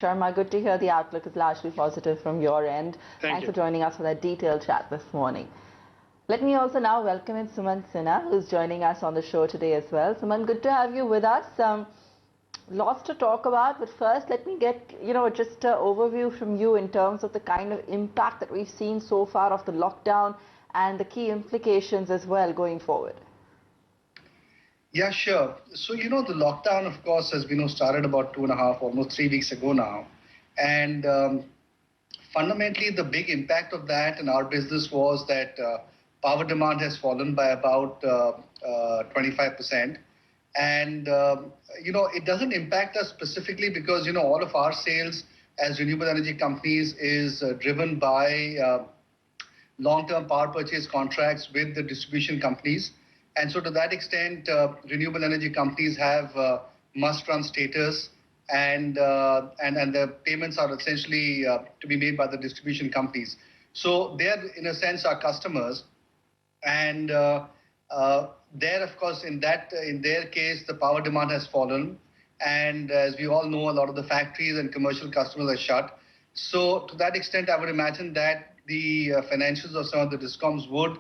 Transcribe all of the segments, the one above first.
Sharma, good to hear the outlook is largely positive from your end. Thanks for joining us for that detailed chat this morning. Let me also now welcome in Sumant Sinha, who's joining us on the show today as well. Sumant, good to have you with us. Lots to talk about, but first let me get, just an overview from you in terms of the kind of impact that we've seen so far of the lockdown and the key implications as well going forward. Yeah, sure. So, the lockdown, of course, has been started about 2.5, almost 3 weeks ago now. And fundamentally, the big impact of that in our business was that power demand has fallen by about 25%. And, it doesn't impact us specifically because, all of our sales as renewable energy companies is driven by long-term power purchase contracts with the distribution companies. And so to that extent, renewable energy companies have must-run status, and the payments are essentially to be made by the distribution companies. So they're, in a sense, our customers. And there, of course, in their case, the power demand has fallen. And as we all know, a lot of the factories and commercial customers are shut. So to that extent, I would imagine that the financials of some of the discoms would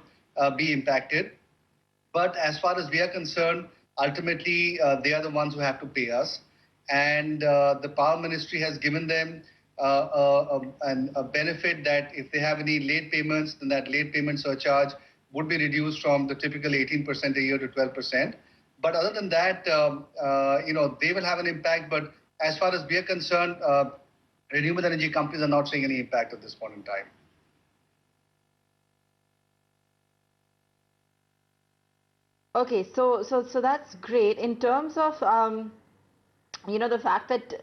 be impacted. But as far as we are concerned, ultimately, they are the ones who have to pay us. And the Power Ministry has given them a benefit that if they have any late payments, then that late payment surcharge would be reduced from the typical 18% a year to 12%. But other than that, they will have an impact. But as far as we are concerned, renewable energy companies are not seeing any impact at this point in time. Okay, so that's great. In terms of, the fact that,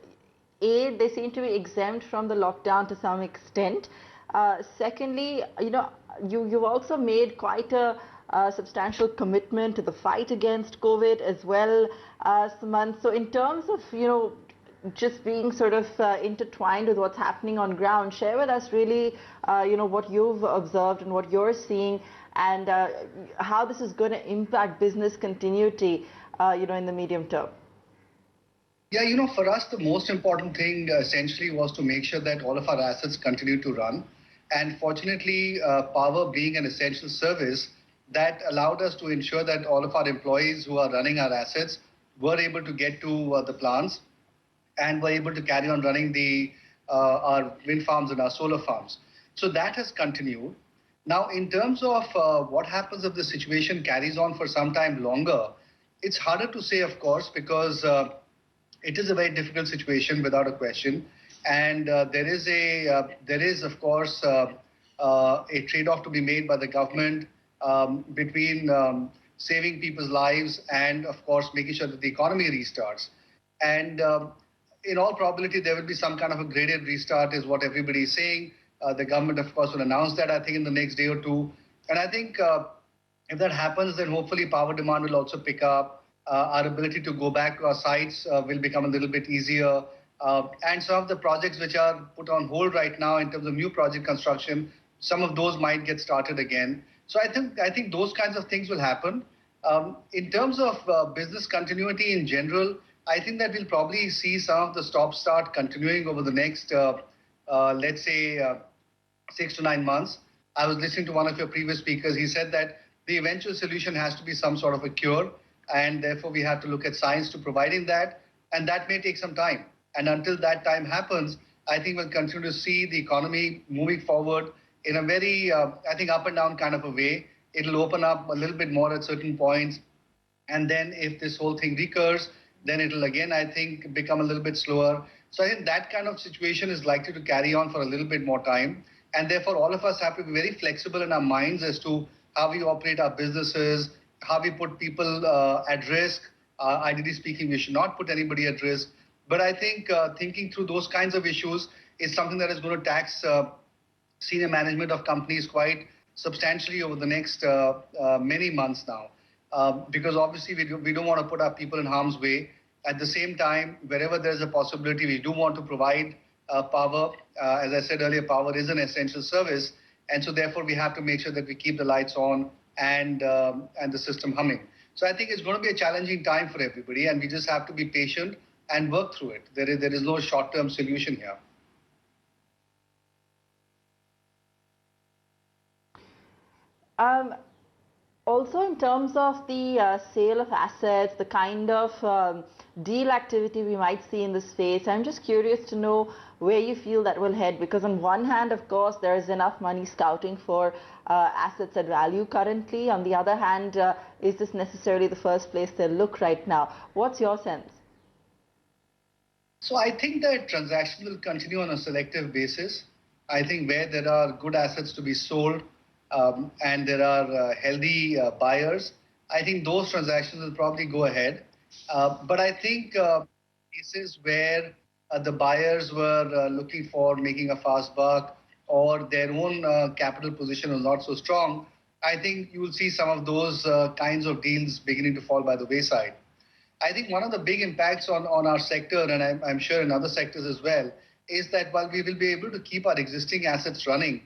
A, they seem to be exempt from the lockdown to some extent. Secondly, you've also made quite a substantial commitment to the fight against COVID as well, Sumant. So in terms of, just being sort of intertwined with what's happening on ground, share with us really, what you've observed and what you're seeing, and how this is going to impact business continuity, in the medium term. Yeah, for us, the most important thing essentially was to make sure that all of our assets continue to run. And fortunately, power being an essential service, that allowed us to ensure that all of our employees who are running our assets were able to get to the plants and were able to carry on running our wind farms and our solar farms. So that has continued. Now, in terms of what happens if the situation carries on for some time longer, it's harder to say, of course, because it is a very difficult situation without a question. And there is, of course, a trade-off to be made by the government between saving people's lives and, of course, making sure that the economy restarts. And in all probability, there will be some kind of a graded restart is what everybody is saying. The government, of course, will announce that, I think, in the next day or two. And I think if that happens, then hopefully power demand will also pick up. Our ability to go back to our sites will become a little bit easier. And some of the projects which are put on hold right now in terms of new project construction, some of those might get started again. So I think those kinds of things will happen. In terms of business continuity in general, I think that we'll probably see some of the stop-start continuing over the next, let's say, 6 to 9 months. I was listening to one of your previous speakers. He said that the eventual solution has to be some sort of a cure, and therefore we have to look at science to providing that, and that may take some time. And until that time happens, I think we'll continue to see the economy moving forward in a very, I think, up and down kind of a way. It'll open up a little bit more at certain points. And then if this whole thing recurs, then it'll again, I think, become a little bit slower. So I think that kind of situation is likely to carry on for a little bit more time. And therefore, all of us have to be very flexible in our minds as to how we operate our businesses, how we put people at risk. Ideally speaking, we should not put anybody at risk. But I think thinking through those kinds of issues is something that is going to tax senior management of companies quite substantially over the next many months now. Because obviously we don't want to put our people in harm's way. At the same time, wherever there's a possibility, we do want to provide power. As I said earlier, power is an essential service. And so therefore, we have to make sure that we keep the lights on and the system humming. So I think it's going to be a challenging time for everybody, and we just have to be patient. and work through it. There is no short-term solution here. Also, in terms of the sale of assets, the kind of deal activity we might see in this space, I'm just curious to know where you feel that will head. Because on one hand, of course, there is enough money scouting for assets at value currently. On the other hand, is this necessarily the first place they'll look right now? What's your sense? So I think that transaction will continue on a selective basis. I think where there are good assets to be sold and there are healthy buyers, I think those transactions will probably go ahead. But I think cases where the buyers were looking for making a fast buck or their own capital position was not so strong, I think you will see some of those kinds of deals beginning to fall by the wayside. I think one of the big impacts on our sector, and I'm sure in other sectors as well, is that while we will be able to keep our existing assets running,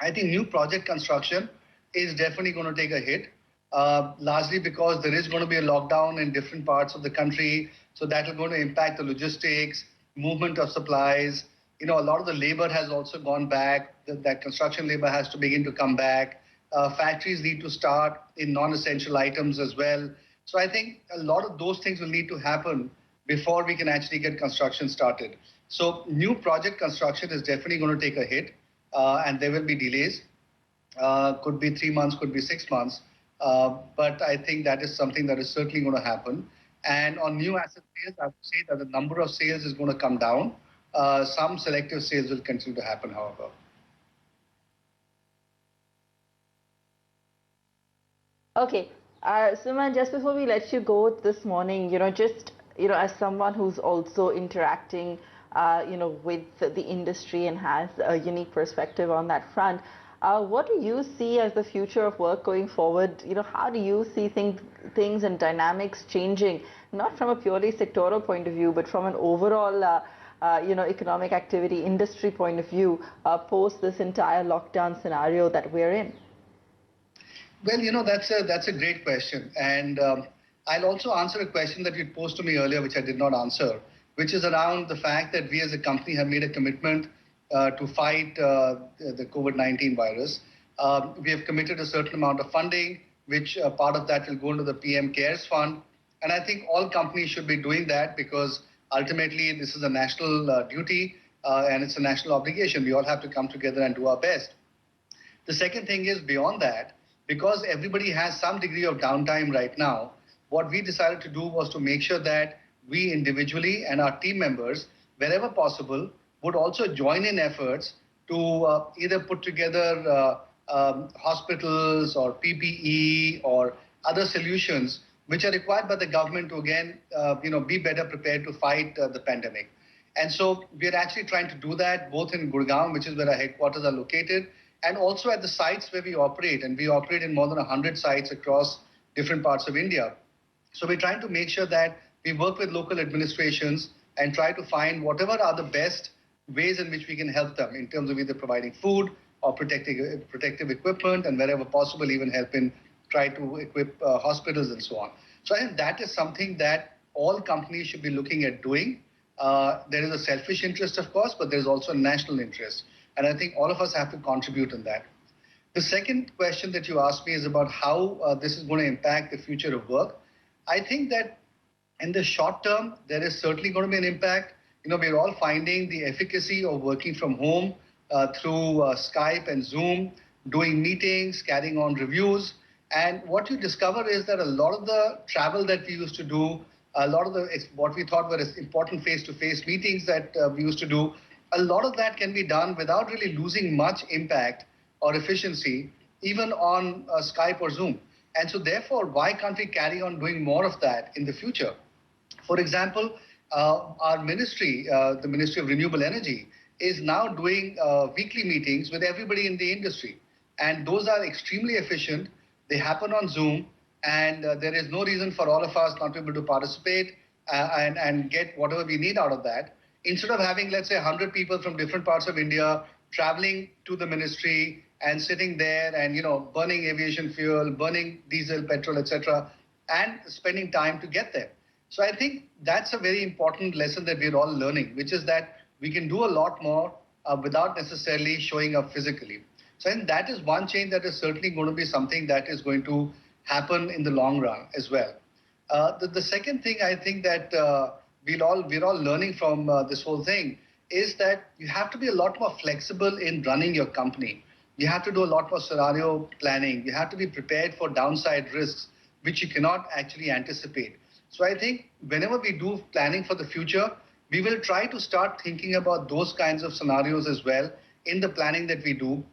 I think new project construction is definitely going to take a hit, largely because there is going to be a lockdown in different parts of the country. So that is going to impact the logistics, movement of supplies. A lot of the labor has also gone back. That construction labor has to begin to come back. Factories need to start in non-essential items as well. So I think a lot of those things will need to happen before we can actually get construction started. So new project construction is definitely going to take a hit, and there will be delays. Could be 3 months, could be 6 months. But I think that is something that is certainly going to happen. And on new asset sales, I would say that the number of sales is going to come down. Some selective sales will continue to happen, however. Okay. Sumant, just before we let you go this morning, as someone who's also interacting, with the industry and has a unique perspective on that front, what do you see as the future of work going forward? How do you see things and dynamics changing, not from a purely sectoral point of view, but from an overall, economic activity industry point of view, post this entire lockdown scenario that we're in? Well, that's a great question. And I'll also answer a question that you posed to me earlier, which I did not answer, which is around the fact that we as a company have made a commitment to fight the COVID-19 virus. We have committed a certain amount of funding, which part of that will go into the PM CARES Fund. And I think all companies should be doing that because ultimately this is a national duty and it's a national obligation. We all have to come together and do our best. The second thing is beyond that, because everybody has some degree of downtime right now, what we decided to do was to make sure that we individually and our team members, wherever possible, would also join in efforts to either put together hospitals or PPE or other solutions which are required by the government to again, be better prepared to fight the pandemic. And so we're actually trying to do that both in Gurgaon, which is where our headquarters are located, and also at the sites where we operate. And we operate in more than 100 sites across different parts of India. So we're trying to make sure that we work with local administrations and try to find whatever are the best ways in which we can help them in terms of either providing food or protective equipment, and wherever possible, even help in try to equip hospitals and so on. So I think that is something that all companies should be looking at doing. There is a selfish interest, of course, but there's also a national interest. And I think all of us have to contribute in that. The second question that you asked me is about how this is going to impact the future of work. I think that in the short term, there is certainly going to be an impact. We're all finding the efficacy of working from home through Skype and Zoom, doing meetings, carrying on reviews. And what you discover is that a lot of the travel that we used to do, a lot of what we thought were important face-to-face meetings that we used to do, a lot of that can be done without really losing much impact or efficiency, even on Skype or Zoom. And so therefore, why can't we carry on doing more of that in the future? For example, our ministry, the Ministry of Renewable Energy, is now doing weekly meetings with everybody in the industry. And those are extremely efficient. They happen on Zoom, and there is no reason for all of us not to be able to participate and get whatever we need out of that. Instead of having, let's say, 100 people from different parts of India traveling to the ministry and sitting there and, burning aviation fuel, burning diesel, petrol, etc., and spending time to get there. So I think that's a very important lesson that we're all learning, which is that we can do a lot more without necessarily showing up physically. So I think that is one change that is certainly going to be something that is going to happen in the long run as well. The second thing I think that we're all learning from this whole thing is that you have to be a lot more flexible in running your company. You have to do a lot more scenario planning. You have to be prepared for downside risks, which you cannot actually anticipate. So I think whenever we do planning for the future, we will try to start thinking about those kinds of scenarios as well in the planning that we do,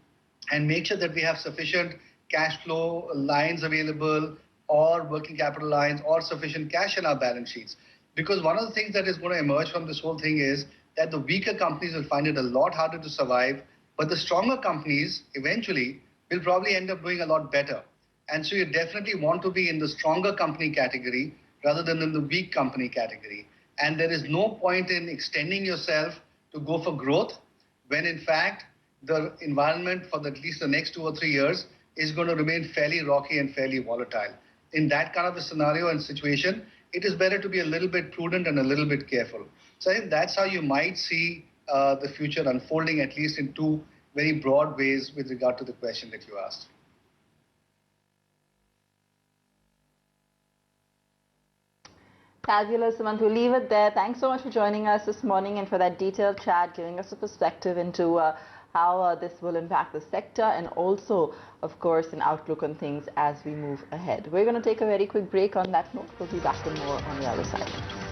and make sure that we have sufficient cash flow lines available, or working capital lines, or sufficient cash in our balance sheets. Because one of the things that is going to emerge from this whole thing is that the weaker companies will find it a lot harder to survive, but the stronger companies eventually will probably end up doing a lot better. And so you definitely want to be in the stronger company category rather than in the weak company category. And there is no point in extending yourself to go for growth when in fact the environment for at least the next 2 or 3 years is going to remain fairly rocky and fairly volatile. In that kind of a scenario and situation, it is better to be a little bit prudent and a little bit careful. So I think that's how you might see the future unfolding, at least in two very broad ways with regard to the question that you asked. Fabulous, Sumant. We'll leave it there. Thanks so much for joining us this morning and for that detailed chat, giving us a perspective into how this will impact the sector, and also, of course, an outlook on things as we move ahead. We're going to take a very quick break on that note. We'll be back with more on the other side.